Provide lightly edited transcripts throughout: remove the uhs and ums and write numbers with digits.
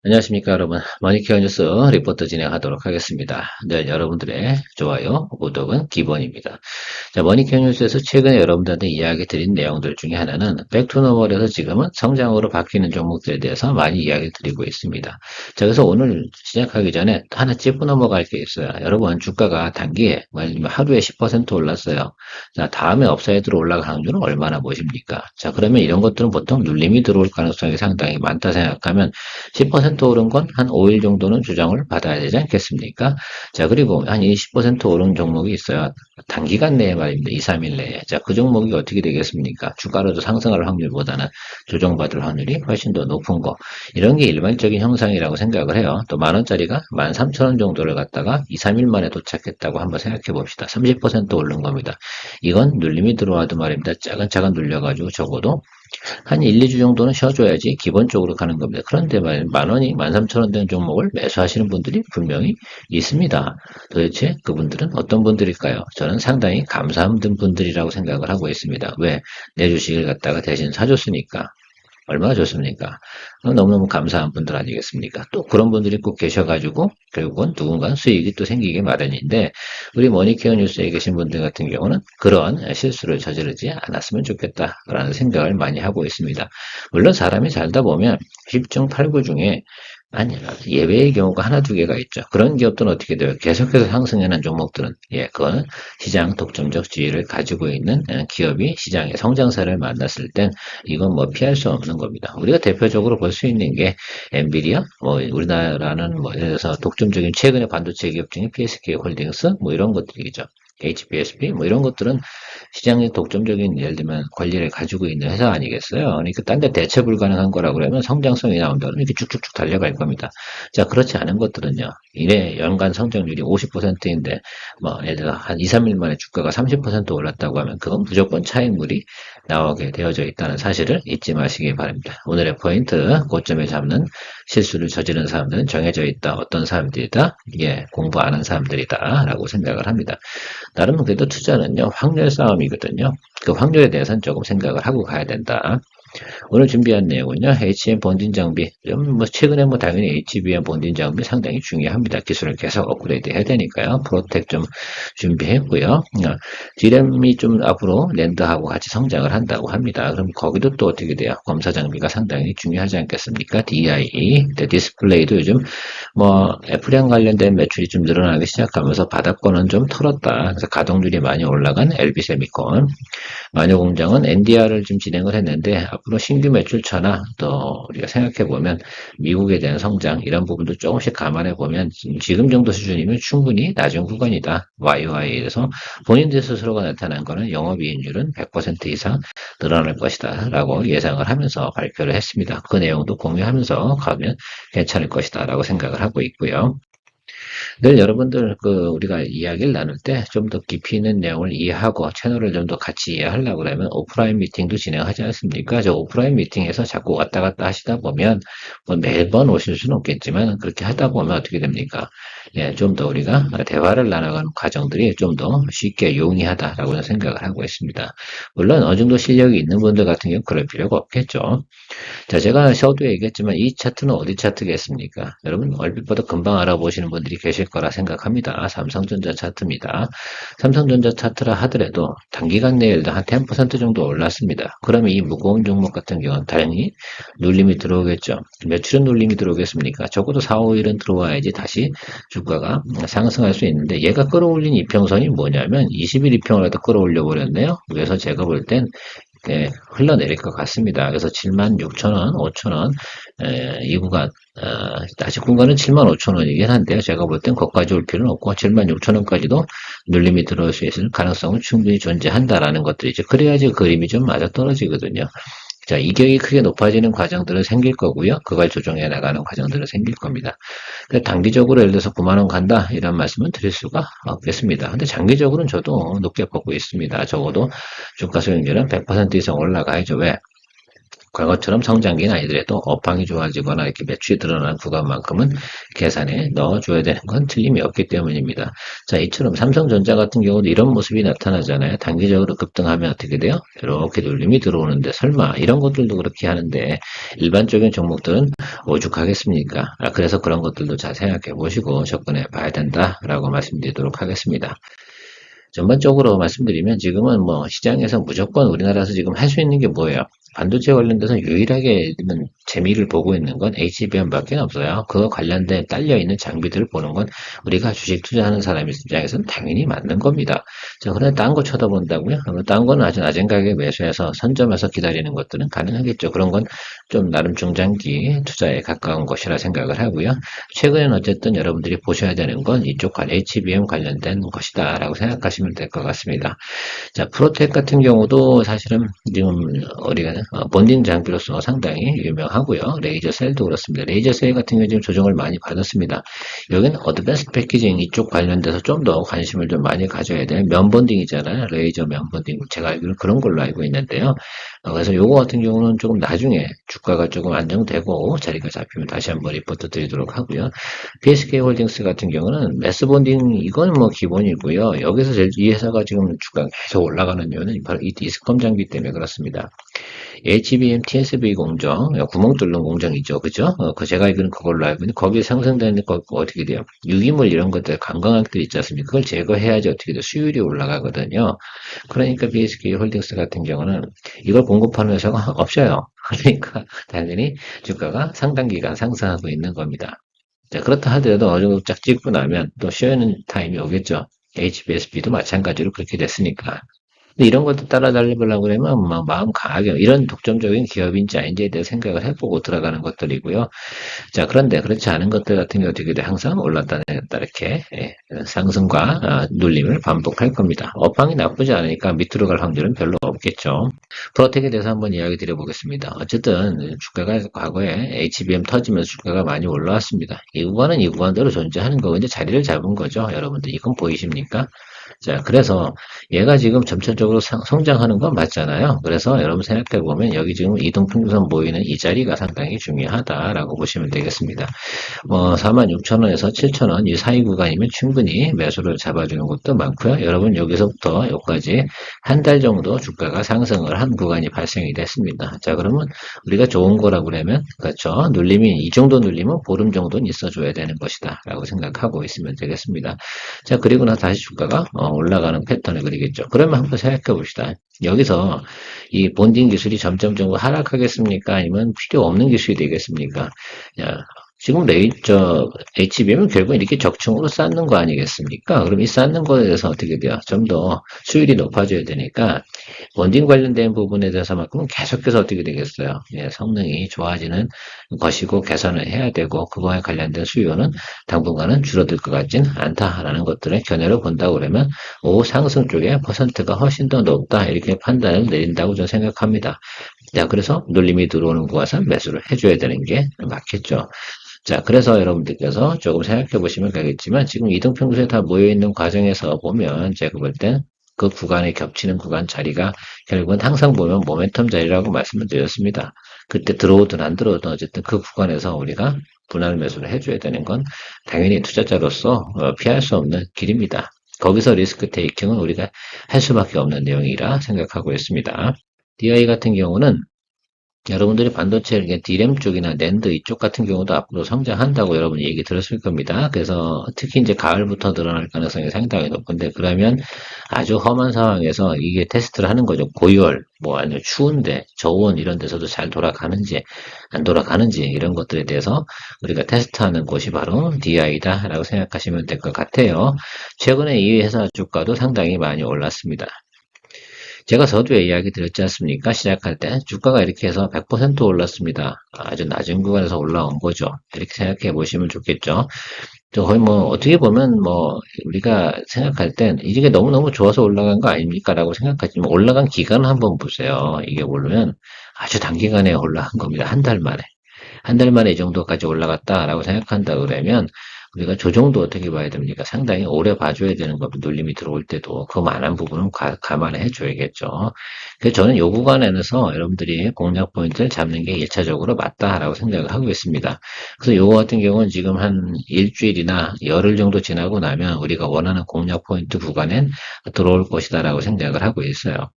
안녕하십니까, 여러분. 머니케어 뉴스 리포트 진행하도록 하겠습니다. 네, 여러분들의 좋아요, 구독은 기본입니다. 자, 머니케어 뉴스에서 최근에 여러분들한테 이야기 드린 내용들 중에 하나는 백투너멀에서 지금은 성장으로 바뀌는 종목들에 대해서 많이 이야기 드리고 있습니다. 자, 그래서 오늘 시작하기 전에 하나 짚고 넘어갈 게 있어요. 여러분, 주가가 단기에, 하루에 10% 올랐어요. 자, 다음에 업사이드로 올라갈 확률은 얼마나 보십니까? 자, 그러면 이런 것들은 보통 눌림이 들어올 가능성이 상당히 많다 생각하면 10% 오른 건 한 5일 정도는 조정을 받아야 되지 않겠습니까? 자, 그리고 한 20% 오른 종목이 있어요. 단기간 내에 말입니다. 2, 3일 내에. 자, 그 종목이 어떻게 되겠습니까? 주가로도 상승할 확률보다는 조정받을 확률이 훨씬 더 높은 거. 이런 게 일반적인 형상이라고 생각을 해요. 또 10,000원짜리가 13,000원 정도를 갖다가 2, 3일 만에 도착했다고 한번 생각해 봅시다. 30% 오른 겁니다. 이건 눌림이 들어와도 말입니다. 차근차근 눌려가지고 적어도 한 1, 2주 정도는 쉬어줘야지 기본적으로 가는 겁니다. 그런데 만 원이 13,000원 된 종목을 매수하시는 분들이 분명히 있습니다. 도대체 그분들은 어떤 분들일까요? 저는 상당히 감사함든 분들이라고 생각을 하고 있습니다. 왜? 내 주식을 갖다가 대신 사줬으니까. 얼마나 좋습니까? 너무너무 감사한 분들 아니겠습니까? 또 그런 분들이 꼭 계셔가지고 결국은 누군가 수익이 또 생기기 마련인데 우리 머니케어 뉴스에 계신 분들 같은 경우는 그런 실수를 저지르지 않았으면 좋겠다라는 생각을 많이 하고 있습니다. 물론 사람이 살다 보면 10중 8구 중에 아니, 예외의 경우가 하나, 두 개가 있죠. 그런 기업들은 어떻게 돼요? 계속해서 상승하는 종목들은, 그건 시장 독점적 지위를 가지고 있는 기업이 시장의 성장세를 만났을 땐 이건 뭐 피할 수 없는 겁니다. 우리가 대표적으로 볼 수 있는 게 엔비디아, 뭐 우리나라는 뭐 예를 들어서 독점적인 최근의 반도체 기업 중에 PSK 홀딩스 뭐 이런 것들이죠. HPSP 뭐 이런 것들은 시장의 독점적인 예를 들면 권리를 가지고 있는 회사 아니겠어요? 그러니까 딴 데 대체 불가능한 거라 그러면 성장성이 나온다 그러면 이렇게 쭉쭉쭉 달려갈 겁니다. 자, 그렇지 않은 것들은요. 이래 연간 성장률이 50%인데 뭐 예를 들어 한 2, 3일 만에 주가가 30% 올랐다고 하면 그건 무조건 차익물이 나오게 되어져 있다는 사실을 잊지 마시기 바랍니다. 오늘의 포인트, 고점에 잡는 실수를 저지른 사람들은 정해져 있다. 어떤 사람들이다? 공부 안 한 사람들이다. 라고 생각을 합니다. 나름 그래도 투자는요, 확률 싸움이거든요. 그 확률에 대해서는 조금 생각을 하고 가야 된다. 오늘 준비한 내용은요, HM 본진 장비. 최근에 당연히 HBM 본진 장비 상당히 중요합니다. 기술을 계속 업그레이드 해야 되니까요. 프로텍 좀 준비했고요. 디램이 좀 앞으로 랜드하고 같이 성장을 한다고 합니다. 그럼 거기도 또 어떻게 돼요? 검사 장비가 상당히 중요하지 않겠습니까? DIE, 디스플레이도 요즘 애플이랑 관련된 매출이 좀 늘어나기 시작하면서 바닥권은 좀 털었다. 그래서 가동률이 많이 올라간 LB세미콘. 마녀공장은 NDR을 좀 진행을 했는데 앞으로 신규 매출처나 또 우리가 생각해 보면 미국에 대한 성장 이런 부분도 조금씩 감안해 보면 지금 정도 수준이면 충분히 낮은 구간이다. YOI에서 본인들 스스로가 나타난 거는 영업이익률은 100% 이상 늘어날 것이다 라고 예상을 하면서 발표를 했습니다. 그 내용도 공유하면서 가면 괜찮을 것이다 라고 생각을 하고 있고요. 늘 여러분들 우리가 이야기를 나눌 때 좀 더 깊이 있는 내용을 이해하고 채널을 좀 더 같이 이해하려고 그러면 오프라인 미팅도 진행하지 않습니까? 저 오프라인 미팅에서 자꾸 왔다 갔다 하시다 보면 매번 오실 수는 없겠지만 그렇게 하다 보면 어떻게 됩니까? 좀 더 우리가 대화를 나눠가는 과정들이 좀 더 쉽게 용이하다라고 생각을 하고 있습니다. 물론 어느 정도 실력이 있는 분들 같은 경우 그럴 필요가 없겠죠. 자, 제가 서두에 얘기했지만 이 차트는 어디 차트겠습니까? 여러분 얼핏 봐도 금방 알아보시는 분들이 계실 거라 생각합니다. 삼성전자 차트입니다. 삼성전자 차트라 하더라도 단기간 내에 한 10% 정도 올랐습니다. 그러면 이 무거운 종목 같은 경우는 당연히 눌림이 들어오겠죠. 매출은 눌림이 들어오겠습니까? 적어도 4, 5일은 들어와야지 다시 주가가 상승할 수 있는데 얘가 끌어올린 이평선이 뭐냐면 20일 이평을 갖다 끌어올려 버렸네요. 그래서 제가 볼땐 흘러내릴 것 같습니다. 그래서 76,000원, 5,000원, 이 구간, 아직 구간은 75,000원이긴 한데요. 제가 볼 땐 거기까지 올 필요는 없고, 76,000원까지도 눌림이 들어올 수 있을 가능성은 충분히 존재한다라는 것들이죠. 그래야지 그림이 좀 맞아 떨어지거든요. 자, 이격이 크게 높아지는 과정들은 생길 거고요. 그걸 조정해 나가는 과정들은 생길 겁니다. 단기적으로 예를 들어서 9만 원 간다 이런 말씀은 드릴 수가 없겠습니다. 근데 장기적으로는 저도 높게 보고 있습니다. 적어도 주가 수익률은 100% 이상 올라가야죠. 왜? 과거처럼 성장기는 아니더라도 업황이 좋아지거나 이렇게 매출이 드러나는 구간만큼은 계산에 넣어줘야 되는 건 틀림이 없기 때문입니다. 자, 이처럼 삼성전자 같은 경우도 이런 모습이 나타나잖아요. 단기적으로 급등하면 어떻게 돼요? 이렇게 눌림이 들어오는데 설마 이런 것들도 그렇게 하는데 일반적인 종목들은 오죽하겠습니까? 그래서 그런 것들도 잘 생각해 보시고 접근해 봐야 된다라고 말씀드리도록 하겠습니다. 전반적으로 말씀드리면 지금은 뭐 시장에서 무조건 우리나라에서 지금 할 수 있는 게 뭐예요? 반도체 관련돼서 유일하게 재미를 보고 있는 건 HBM밖에 없어요. 그거 관련된 딸려있는 장비들을 보는 건 우리가 주식 투자하는 사람 입장에서는 당연히 맞는 겁니다. 자, 그런데 딴 거 쳐다본다고요? 딴 거는 아주 낮은 가격에 매수해서 선점해서 기다리는 것들은 가능하겠죠. 그런 건 좀 나름 중장기 투자에 가까운 것이라 생각을 하고요. 최근엔 어쨌든 여러분들이 보셔야 되는 건 이쪽 HBM 관련된 것이다 라고 생각하시면 될 것 같습니다. 자, 프로텍 같은 경우도 사실은 지금 우리가 본딩 장비로서 상당히 유명하고요. 레이저 셀도 그렇습니다. 레이저 셀 같은 경우 지금 조정을 많이 받았습니다. 여기는 어드밴스 패키징 이쪽 관련돼서 좀 더 관심을 좀 많이 가져야 돼요. 면 본딩이잖아요. 레이저 면 본딩. 제가 알기로는 그런 걸로 알고 있는데요. 그래서 요거 같은 경우는 조금 나중에 주가가 조금 안정되고 자리가 잡히면 다시 한번 리포트 드리도록 하고요. PSK 홀딩스 같은 경우는 매스 본딩 이건 뭐 기본이고요. 여기서 이 회사가 지금 주가가 계속 올라가는 이유는 바로 이 디스컴 장비 때문에 그렇습니다. HBM TSV 공정, 구멍 뚫는 공정이죠. 그죠? 그 제가 알기로는 그걸로 알고 있는데, 거기에 상승되는 거 어떻게 돼요? 유기물 이런 것들, 관광학들 있지 않습니까? 그걸 제거해야지 어떻게 돼요? 수율이 올라가거든요. 그러니까 BSK 홀딩스 같은 경우는 이걸 공급하는 회사가 없어요. 그러니까 당연히 주가가 상당 기간 상승하고 있는 겁니다. 자, 그렇다 하더라도 어느 정도 쫙 찍고 나면 또 쉬어있는 타임이 오겠죠. HBSB도 마찬가지로 그렇게 됐으니까. 근데 이런 것도 따라달리려고 그러면 마음 강하게 이런 독점적인 기업인지 아닌지에 대해 생각을 해보고 들어가는 것들이고요. 자, 그런데 그렇지 않은 것들 같은 경우 어떻게 돼? 항상 올랐다 내렸다 이렇게 상승과 눌림을 반복할 겁니다. 업황이 나쁘지 않으니까 밑으로 갈 확률은 별로 없겠죠. 프로텍에 대해서 한번 이야기 드려보겠습니다. 어쨌든 주가가 과거에 HBM 터지면서 주가가 많이 올라왔습니다. 이 구간은 이 구간대로 존재하는 거고 이제 자리를 잡은 거죠. 여러분들 이건 보이십니까? 자, 그래서 얘가 지금 점차적으로 성장하는 건 맞잖아요. 그래서 여러분 생각해 보면 여기 지금 이동평균선 모이는 이 자리가 상당히 중요하다라고 보시면 되겠습니다. 46,000원에서 7,000원 이 사이 구간이면 충분히 매수를 잡아주는 것도 많고요. 여러분 여기서부터 여기까지 한 달 정도 주가가 상승을 한 구간이 발생이 됐습니다. 자, 그러면 우리가 좋은 거라고 그러면 그렇죠. 눌림이 이 정도 눌림은 보름 정도는 있어줘야 되는 것이다 라고 생각하고 있으면 되겠습니다. 자, 그리고 나 다시 주가가 올라가는 패턴을 그리겠죠. 그러면 한번 생각해 봅시다. 여기서 이 본딩 기술이 점점 하락하겠습니까? 아니면 필요 없는 기술이 되겠습니까? 야, 지금 HBM은 결국 이렇게 적층으로 쌓는 거 아니겠습니까? 그럼 이 쌓는 거에 대해서 어떻게 돼요? 좀 더 수율이 높아져야 되니까, 본딩 관련된 부분에 대해서만큼은 계속해서 어떻게 되겠어요? 예, 성능이 좋아지는 것이고 개선을 해야 되고, 그거에 관련된 수요는 당분간은 줄어들 것 같진 않다라는 것들을 견해로 본다고 그러면, 상승 쪽에 퍼센트가 훨씬 더 높다, 이렇게 판단을 내린다고 저는 생각합니다. 자, 그래서 눌림이 들어오는 곳에서 매수를 해줘야 되는 게 맞겠죠. 자, 그래서 여러분들께서 조금 생각해 보시면 되겠지만, 지금 이동평균선에 다 모여있는 과정에서 보면, 제가 볼 땐 그 구간에 겹치는 구간 자리가 결국은 항상 보면 모멘텀 자리라고 말씀을 드렸습니다. 그때 들어오든 안 들어오든 어쨌든 그 구간에서 우리가 분할 매수를 해줘야 되는 건 당연히 투자자로서 피할 수 없는 길입니다. 거기서 리스크 테이킹은 우리가 할 수밖에 없는 내용이라 생각하고 있습니다. DI 같은 경우는 여러분들이 반도체 D램 쪽이나 낸드 이쪽 같은 경우도 앞으로 성장한다고 여러분이 얘기 들었을 겁니다. 그래서 특히 이제 가을부터 늘어날 가능성이 상당히 높은데 그러면 아주 험한 상황에서 이게 테스트를 하는 거죠. 고열, 뭐 아니면 추운데 저온 이런 데서도 잘 돌아가는지 안 돌아가는지 이런 것들에 대해서 우리가 테스트하는 곳이 바로 DI다라고 생각하시면 될 것 같아요. 최근에 이 회사 주가도 상당히 많이 올랐습니다. 제가 서두에 이야기 드렸지 않습니까? 시작할 때 주가가 이렇게 해서 100% 올랐습니다. 아주 낮은 구간에서 올라온 거죠. 이렇게 생각해 보시면 좋겠죠. 거의 뭐 어떻게 보면 뭐 우리가 생각할 땐 이게 너무너무 좋아서 올라간 거 아닙니까? 라고 생각하지만 올라간 기간을 한번 보세요. 이게 보면 아주 단기간에 올라간 겁니다. 한 달 만에. 한 달 만에 이 정도까지 올라갔다라고 생각한다 그러면 우리가 조정도 어떻게 봐야 됩니까? 상당히 오래 봐줘야 되는 겁니다. 눌림이 들어올 때도 그 많은 부분은 감안해 줘야겠죠. 그래서 저는 요 구간에서 여러분들이 공략 포인트를 잡는 게 1차적으로 맞다라고 생각을 하고 있습니다. 그래서 요거 같은 경우는 지금 한 일주일이나 열흘 정도 지나고 나면 우리가 원하는 공략 포인트 구간엔 들어올 것이다라고 생각을 하고 있어요.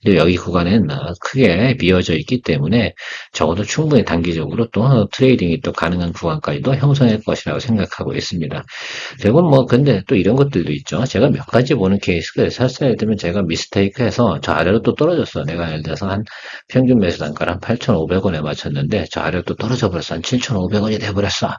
그리고 여기 구간은 크게 비어져 있기 때문에 적어도 충분히 단기적으로 또 트레이딩이 또 가능한 구간까지도 형성할 것이라고 생각하고 있습니다. 결국은 뭐 근데 또 이런 것들도 있죠. 제가 몇 가지 보는 케이스가 사실 예를 들면 제가 미스테이크해서 저 아래로 또 떨어졌어. 내가 예를 들어서 한 평균 매수 단가를 한 8,500원에 맞췄는데 저 아래로 또 떨어져 버렸어. 한 7,500원이 돼버렸어.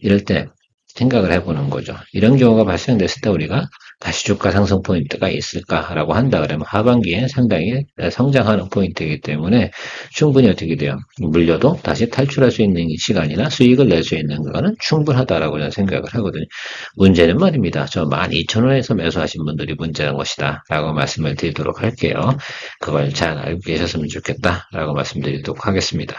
이럴 때 생각을 해보는 거죠. 이런 경우가 발생됐을 때 우리가 다시 주가 상승 포인트가 있을까라고 한다 그러면 하반기에 상당히 성장하는 포인트이기 때문에 충분히 어떻게 돼요? 물려도 다시 탈출할 수 있는 시간이나 수익을 낼 수 있는 거는 충분하다라고 저는 생각을 하거든요. 문제는 말입니다. 저 12,000원에서 매수하신 분들이 문제인 것이다 라고 말씀을 드리도록 할게요. 그걸 잘 알고 계셨으면 좋겠다라고 말씀드리도록 하겠습니다.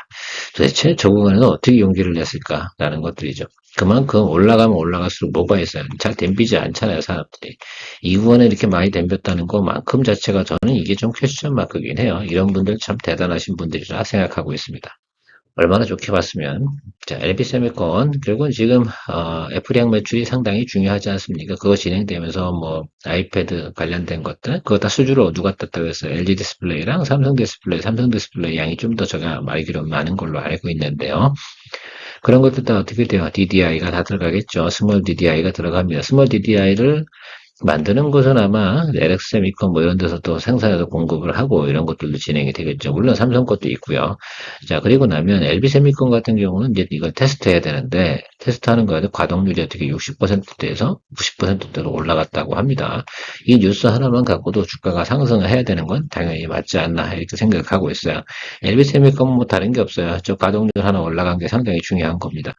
도대체 저 구간에서 어떻게 용기를 냈을까라는 것들이죠. 그만큼 올라가면 올라갈수록 뭐가 있어요? 잘 댐비지 않잖아요, 사람들이. 이 구간에 이렇게 많이 댐볐다는 것만큼 자체가 저는 이게 좀 퀘스천 마크긴 해요. 이런 분들 참 대단하신 분들이라 생각하고 있습니다. 얼마나 좋게 봤으면. 자, LB세미콘. 결국은 지금, 애플양 매출이 상당히 중요하지 않습니까? 그거 진행되면서 뭐, 아이패드 관련된 것들, 그거 다 수주로 누가 땄다고 했어요? LG 디스플레이랑 삼성 디스플레이, 삼성 디스플레이 양이 좀 더 제가 말기로 많은 걸로 알고 있는데요. 그런 것들 다 어떻게 돼요? DDI가 다 들어가겠죠. 스몰 DDI가 들어갑니다. 스몰 DDI를 만드는 것은 아마 LX세미콘 뭐 이런 데서 또 생산해서 공급을 하고 이런 것들도 진행이 되겠죠. 물론 삼성 것도 있고요. 자, 그리고 나면 LB세미콘 같은 경우는 이제 이걸 테스트해야 되는데 테스트하는 거에도 가동률이 어떻게 60%대에서 90%대로 올라갔다고 합니다. 이 뉴스 하나만 갖고도 주가가 상승을 해야 되는 건 당연히 맞지 않나 이렇게 생각하고 있어요. LB세미콘 뭐 다른 게 없어요. 저 가동률 하나 올라간 게 상당히 중요한 겁니다.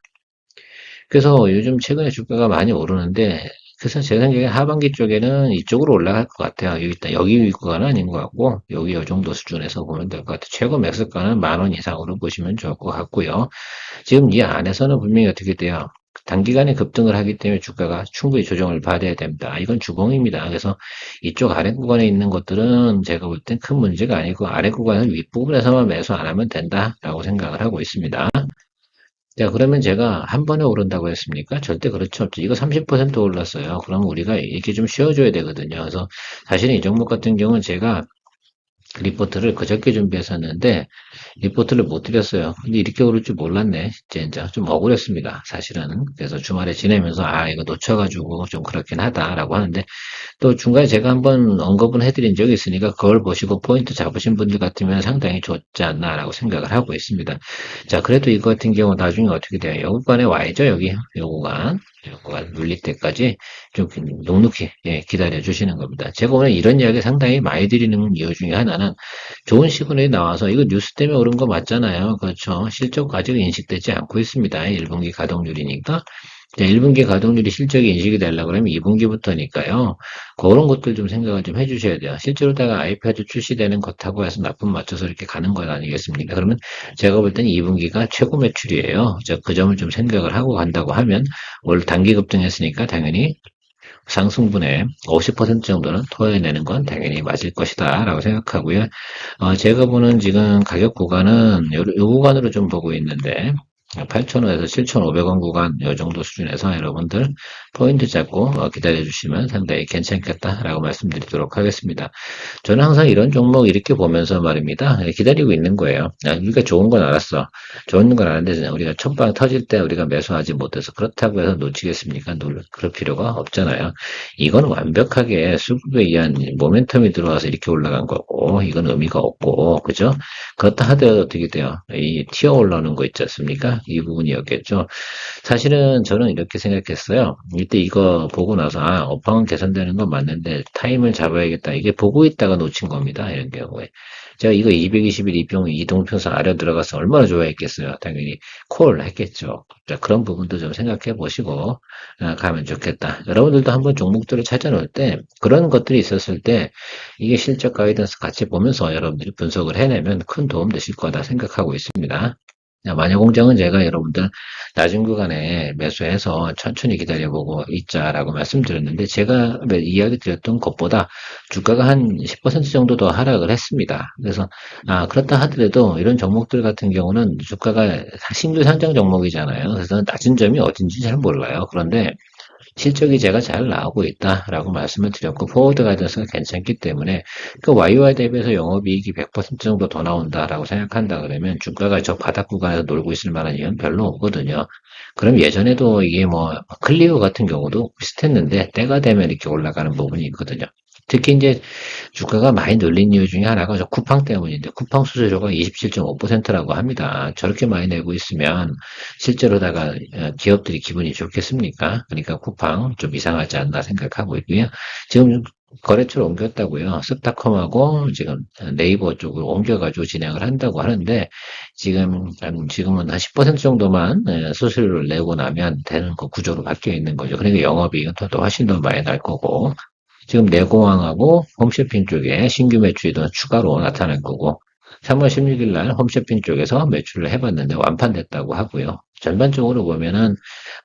그래서 요즘 최근에 주가가 많이 오르는데, 그래서 제 생각에 하반기 쪽에는 이쪽으로 올라갈 것 같아요. 여기 구간은 아닌 것 같고, 여기 요 정도 수준에서 보면 될 것 같아요. 최고 매수가는 10,000원 이상으로 보시면 좋을 것 같고요. 지금 이 안에서는 분명히 어떻게 돼요? 단기간에 급등을 하기 때문에 주가가 충분히 조정을 받아야 됩니다. 이건 주봉입니다. 그래서 이쪽 아래 구간에 있는 것들은 제가 볼 땐 큰 문제가 아니고 아래 구간을 윗부분에서만 매수 안 하면 된다라고 생각을 하고 있습니다. 자, 그러면 제가 한 번에 오른다고 했습니까? 절대 그렇지 없죠. 이거 30% 올랐어요. 그럼 우리가 이렇게 좀 쉬어줘야 되거든요. 그래서 사실은 이 종목 같은 경우는 제가 리포트를 그저께 준비했었는데 리포트를 못 드렸어요. 근데 이렇게 오를 줄 몰랐네. 진짜 좀 억울했습니다. 사실은. 그래서 주말에 지내면서 이거 놓쳐가지고 좀 그렇긴 하다라고 하는데 또 중간에 제가 한번 언급은 해드린 적이 있으니까 그걸 보시고 포인트 잡으신 분들 같으면 상당히 좋지 않나라고 생각을 하고 있습니다. 자, 그래도 이거 같은 경우 나중에 어떻게 돼요? 요 구간에 와야죠, 여기. 요 구간 눌릴 때까지 좀 넉넉히 기다려 주시는 겁니다. 제가 오늘 이런 이야기 상당히 많이 드리는 이유 중에 하나는 좋은 시그널이 나와서 이거 뉴스 때문에 오른 거 맞잖아요. 그렇죠. 실적 아직 인식되지 않고 있습니다. 1분기 가동률이니까. 자, 1분기 가동률이 실적이 인식이 되려고 그러면 2분기부터니까요. 그런 것들 좀 생각을 좀 해주셔야 돼요. 실제로다가 아이패드 출시되는 것하고 해서 납품 맞춰서 이렇게 가는 것 아니겠습니까? 그러면 제가 볼 때는 2분기가 최고 매출이에요. 그 점을 좀 생각을 하고 간다고 하면 올 단기 급등했으니까 당연히 상승분의 50% 정도는 토해내는 건 당연히 맞을 것이다 라고 생각하고요. 제가 보는 지금 가격 구간은 요 구간으로 좀 보고 있는데 8,000원에서 7,500원 구간 이 정도 수준에서 여러분들 포인트 잡고 기다려주시면 상당히 괜찮겠다라고 말씀드리도록 하겠습니다. 저는 항상 이런 종목 이렇게 보면서 말입니다. 기다리고 있는 거예요. 우리가 좋은 건 알았어. 좋은 건 아는데 우리가 첫방 터질 때 우리가 매수하지 못해서 그렇다고 해서 놓치겠습니까? 그럴 필요가 없잖아요. 이건 완벽하게 수급에 의한 모멘텀이 들어와서 이렇게 올라간 거고 이건 의미가 없고 그죠? 그렇다 하더라도 어떻게 돼요? 이 튀어 올라오는 거 있지 않습니까? 이 부분이었겠죠. 사실은 저는 이렇게 생각했어요. 이때 이거 보고 나서 업황은 개선되는 건 맞는데 타임을 잡아야겠다. 이게 보고 있다가 놓친 겁니다. 이런 경우에. 제가 이거 221 이동평선 아래 들어가서 얼마나 좋아했겠어요. 당연히 콜 했겠죠. 자, 그런 부분도 좀 생각해 보시고 가면 좋겠다. 여러분들도 한번 종목들을 찾아놓을 때 그런 것들이 있었을 때 이게 실적 가이던스 같이 보면서 여러분들이 분석을 해내면 큰 도움 되실 거다 생각하고 있습니다. 마녀공장은 제가 여러분들 낮은 구간에 매수해서 천천히 기다려보고 있자라고 말씀드렸는데 제가 이야기 드렸던 것보다 주가가 한 10% 정도 더 하락을 했습니다. 그래서 그렇다 하더라도 이런 종목들 같은 경우는 주가가 신규 상장 종목이잖아요. 그래서 낮은 점이 어딘지 잘 몰라요. 그런데 실적이 제가 잘 나오고 있다라고 말씀을 드렸고 포워드 가이던스가 괜찮기 때문에 그 YOY 대비해서 영업이익이 100% 정도 더 나온다라고 생각한다 그러면 주가가 저 바닥 구간에서 놀고 있을 만한 이유는 별로 없거든요. 그럼 예전에도 이게 뭐 클리오 같은 경우도 비슷했는데 때가 되면 이렇게 올라가는 부분이 있거든요. 특히 이제 주가가 많이 눌린 이유 중에 하나가 저 쿠팡 때문인데 쿠팡 수수료가 27.5%라고 합니다. 저렇게 많이 내고 있으면 실제로다가 기업들이 기분이 좋겠습니까? 그러니까 쿠팡 좀 이상하지 않나 생각하고 있고요. 지금 거래처를 옮겼다고요. 스타컴하고 지금 네이버 쪽으로 옮겨가지고 진행을 한다고 하는데 지금은 한 10% 정도만 수수료를 내고 나면 되는 그 구조로 바뀌어 있는 거죠. 그러니까 영업이익은 더 훨씬 더 많이 날 거고 지금 내공항하고 홈쇼핑 쪽에 신규 매출이 더 추가로 나타날 거고 3월 16일 날 홈쇼핑 쪽에서 매출을 해봤는데 완판됐다고 하고요. 전반적으로 보면은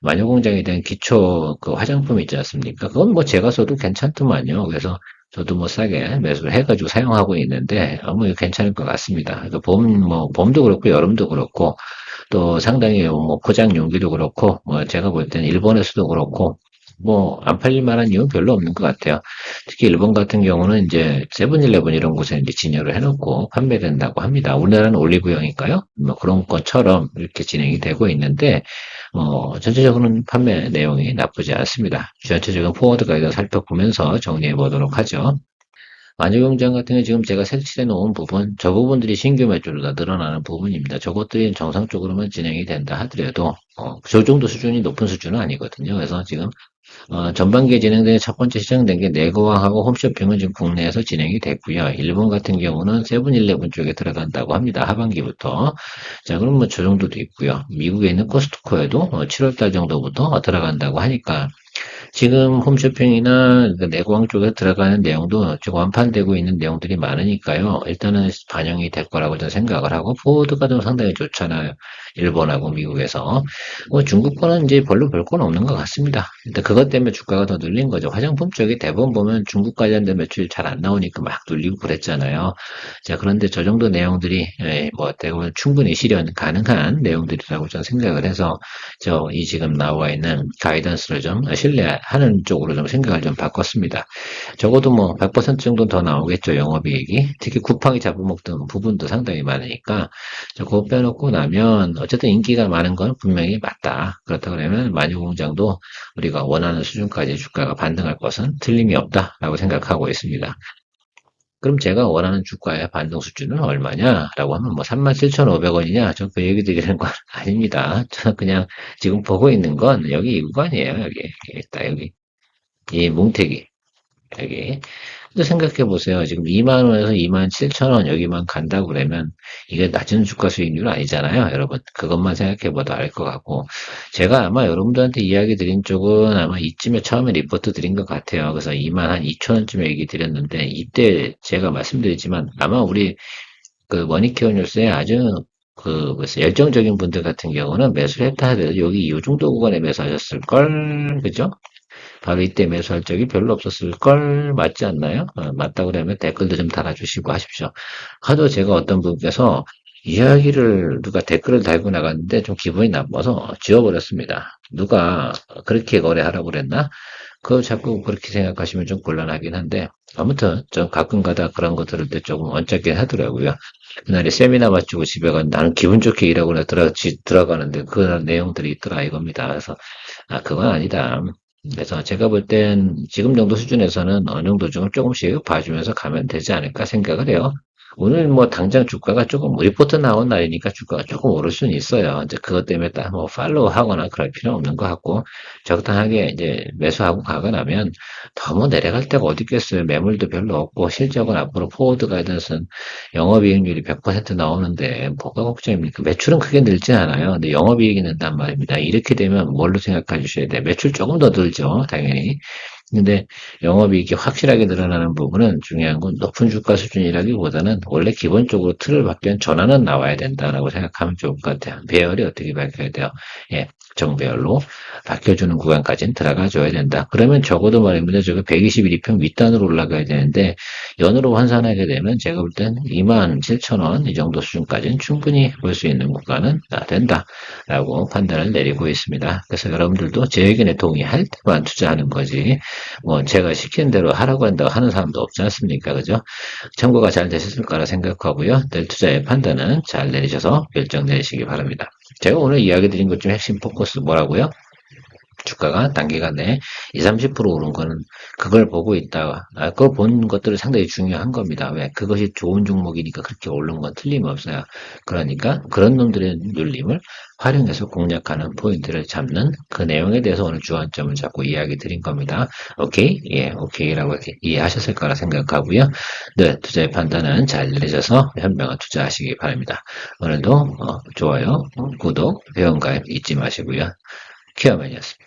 마녀공장에 대한 기초 그 화장품 있지 않습니까? 그건 뭐 제가 써도 괜찮더만요. 그래서 저도 뭐 싸게 매수를 해가지고 사용하고 있는데 뭐 괜찮을 것 같습니다. 그러니까 봄도 그렇고 여름도 그렇고 또 상당히 뭐 포장 용기도 그렇고 뭐 제가 볼 때는 일본에서도 그렇고 뭐 안 팔릴 만한 이유는 별로 없는 것 같아요. 특히 일본 같은 경우는 이제 세븐일레븐 이런 곳에 이제 진열을 해놓고 판매된다고 합니다. 우리나라는 올리브영이니까요. 뭐 그런 것처럼 이렇게 진행이 되고 있는데 전체적으로는 판매 내용이 나쁘지 않습니다. 전체적인 포워드 가이드 살펴보면서 정리해 보도록 하죠. 만유경장 같은 경우 지금 제가 색칠해 놓은 부분, 저 부분들이 신규 매출로 다 늘어나는 부분입니다. 저것들이 정상적으로만 진행이 된다 하더라도, 저 정도 수준이 높은 수준은 아니거든요. 그래서 지금, 전반기에 진행된 첫 번째 시작된 게 네거왕하고 홈쇼핑은 지금 국내에서 진행이 됐고요. 일본 같은 경우는 세븐일레븐 쪽에 들어간다고 합니다. 하반기부터. 자, 그럼 뭐 저 정도도 있고요. 미국에 있는 코스트코에도 7월달 정도부터 들어간다고 하니까, 지금 홈쇼핑이나 그 내고항 쪽에 들어가는 내용도 지금 완판되고 있는 내용들이 많으니까요. 일단은 반영이 될 거라고 저는 생각을 하고, 포워드가 좀 상당히 좋잖아요. 일본하고 미국에서. 뭐 중국 거는 이제 별로 볼 건 없는 것 같습니다. 일단 그것 때문에 주가가 더 눌린 거죠. 화장품 쪽이 대부분 보면 중국 관련된 매출이 잘 안 나오니까 막 눌리고 그랬잖아요. 자, 그런데 저 정도 내용들이, 뭐 어떻게 보면 충분히 실현 가능한 내용들이라고 저는 생각을 해서, 이 지금 나와 있는 가이던스를 좀 신뢰하는 쪽으로 좀 생각을 좀 바꿨습니다. 적어도 뭐 100% 정도는 더 나오겠죠, 영업이익이. 특히 쿠팡이 잡아먹던 부분도 상당히 많으니까, 그거 빼놓고 나면, 어쨌든 인기가 많은 건 분명히 맞다. 그렇다 그러면 마녀공장도 우리가 원하는 수준까지 주가가 반등할 것은 틀림이 없다라고 생각하고 있습니다. 그럼 제가 원하는 주가의 반등 수준은 얼마냐라고 하면 뭐 37,500원이냐? 저 그 얘기 드리는 건 아닙니다. 저는 그냥 지금 보고 있는 건 여기 이 구간이에요. 여기. 있다, 여기. 이 뭉태기. 여기. 근데 생각해 보세요. 지금 2만 원에서 2만 7천 원 여기만 간다고 그러면 이게 낮은 주가 수익률 아니잖아요. 여러분. 그것만 생각해 봐도 알 것 같고. 제가 아마 여러분들한테 이야기 드린 쪽은 아마 이쯤에 처음에 리포트 드린 것 같아요. 그래서 2만 한 2천 원쯤에 얘기 드렸는데 이때 제가 말씀드렸지만 아마 우리 그 머니케어 뉴스에 아주 글쎄 열정적인 분들 같은 경우는 매수를 했다 하더라도 여기 이 정도 구간에 매수하셨을 걸, 그죠? 바로 이때 매수할 적이 별로 없었을 걸 맞지 않나요? 맞다 그러면 댓글도 좀 달아주시고 하십시오. 하도 제가 어떤 분께서 이야기를 누가 댓글을 달고 나갔는데 좀 기분이 나빠서 지워버렸습니다. 누가 그렇게 거래하라고 그랬나? 그거 자꾸 그렇게 생각하시면 좀 곤란하긴 한데 아무튼 좀 가끔 가다 그런 거 들을 때 조금 언짢게 하더라고요. 그날에 세미나 마치고 집에 간 나는 기분 좋게 일하고 들어가는데 그런 내용들이 있더라 이겁니다. 그래서 그건 아니다. 그래서 제가 볼 땐 지금 정도 수준에서는 어느 정도 좀 조금씩 봐주면서 가면 되지 않을까 생각을 해요. 오늘 뭐 당장 주가가 조금 리포트 나온 날이니까 주가가 조금 오를 수는 있어요. 이제 그것 때문에 딱 뭐 팔로우 하거나 그럴 필요는 없는 것 같고 적당하게 이제 매수하고 가고 나면 더 뭐 내려갈 데가 어디 있겠어요. 매물도 별로 없고 실적은 앞으로 포워드 가이던스는 영업이익률이 100% 나오는데 뭐가 걱정입니까? 매출은 크게 늘지 않아요. 근데 영업이익이 는단 말입니다. 이렇게 되면 뭘로 생각해 주셔야 돼요? 매출 조금 더 늘죠. 당연히. 근데 영업이익이 확실하게 늘어나는 부분은 중요한 건 높은 주가 수준이라기보다는 원래 기본적으로 틀을 바뀌는 전환은 나와야 된다라고 생각하면 좋을 것 같아요. 배열이 어떻게 바뀌어야 돼요? 예, 정배열로 바뀌어주는 구간까지는 들어가 줘야 된다. 그러면 적어도 말입니다. 저거 121 이평 윗단으로 올라가야 되는데 연으로 환산하게 되면 제가 볼 땐 27,000원 이 정도 수준까지는 충분히 볼 수 있는 구간은 된다라고 판단을 내리고 있습니다. 그래서 여러분들도 제 의견에 동의할 때만 투자하는 거지 뭐 제가 시키는 대로 하라고 한다고 하는 사람도 없지 않습니까? 그죠? 참고가 잘 되셨을 거라 생각하고요. 내일 투자의 판단은 잘 내리셔서 결정 내리시기 바랍니다. 제가 오늘 이야기 드린 것 중 핵심 포커스 뭐라고요? 주가가 단기간에 20, 30% 오른 거는 그걸 보고 있다. 그걸 본 것들은 상당히 중요한 겁니다. 왜? 그것이 좋은 종목이니까 그렇게 오른 건 틀림없어요. 그러니까 그런 놈들의 눌림을 활용해서 공략하는 포인트를 잡는 그 내용에 대해서 오늘 주안점을 잡고 이야기 드린 겁니다. 오케이? 예, 오케이라고 이렇게 이해하셨을 거라 생각하고요. 네, 투자의 판단은 잘 내리셔서 현명한 투자하시기 바랍니다. 오늘도 좋아요, 구독, 회원가입 잊지 마시고요. 키어맨이었습니다.